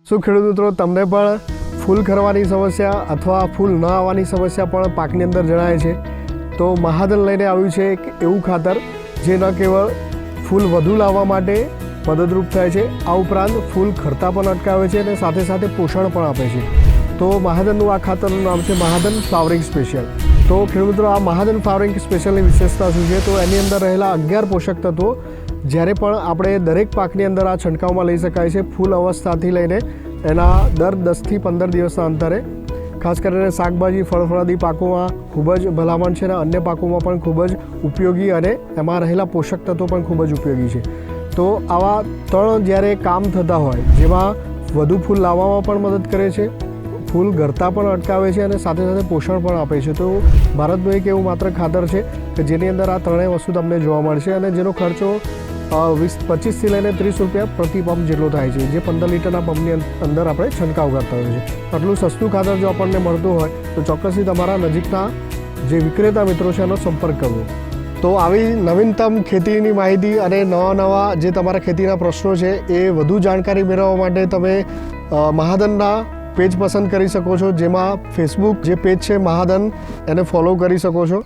શું ખેડૂત મિત્રો તમને પણ ફૂલ ખરવાની સમસ્યા અથવા ફૂલ ન આવવાની સમસ્યા પણ પાકની અંદર જણાય છે? તો મહાધન લઈને આવ્યું છે એક એવું ખાતર જે ન કેવળ ફૂલ વધુ લાવવા માટે મદદરૂપ થાય છે, આ ઉપરાંત ફૂલ ખરતા પણ અટકાવે છે અને સાથે સાથે પોષણ પણ આપે છે. તો મહાધનનું આ ખાતરનું નામ છે મહાધન ફ્લાવરિંગ સ્પેશિયલ. તો ખેડૂત મિત્રો, આ મહાધન ફ્લાવરિંગ સ્પેશિયલની વિશેષતા શું છે? તો એની અંદર રહેલા 11 પોષક તત્વો જ્યારે પણ આપણે દરેક પાકની અંદર આ છંટકાવમાં લઈ શકાય છે. ફૂલ અવસ્થાથી લઈને એના દર 10 થી 15 દિવસના અંતરે, ખાસ કરીને શાકભાજી ફળફળાદી પાકોમાં ખૂબ જ ભલામણ છે અને અન્ય પાકોમાં પણ ખૂબ જ ઉપયોગી અને એમાં રહેલા પોષક તત્વો પણ ખૂબ જ ઉપયોગી છે. તો આવા 3 જ્યારે કામ થતા હોય, જેમાં વધુ ફૂલ લાવવામાં પણ મદદ કરે છે, ફૂલ ઘરતા પણ અટકાવે છે અને સાથે સાથે પોષણ પણ આપે છે. તો ભારતનું એક એવું માત્ર ખાતર છે કે જેની અંદર આ ત્રણેય વસ્તુ તમને જોવા મળશે અને જેનો ખર્ચો 25 થી લઈને 30 રૂપિયા પ્રતિ પંપ જેટલો થાય છે, જે 15 લીટરના પંપની અંદર આપણે છંટકાવ કરતા હોઈએ છીએ. આટલું સસ્તું ખાતર જો આપણને મળતું હોય તો ચોક્કસથી તમારા નજીકના જે વિક્રેતા મિત્રો છે એનો સંપર્ક કરવો. તો આવી નવીનતમ ખેતીની માહિતી અને નવા જે તમારા ખેતીના પ્રશ્નો છે એ વધુ જાણકારી મેળવવા માટે તમે મહાધનના પેજ પસંદ કરી શકો છો, જેમાં ફેસબુક જે પેજ છે મહાધન, એને ફોલો કરી શકો છો.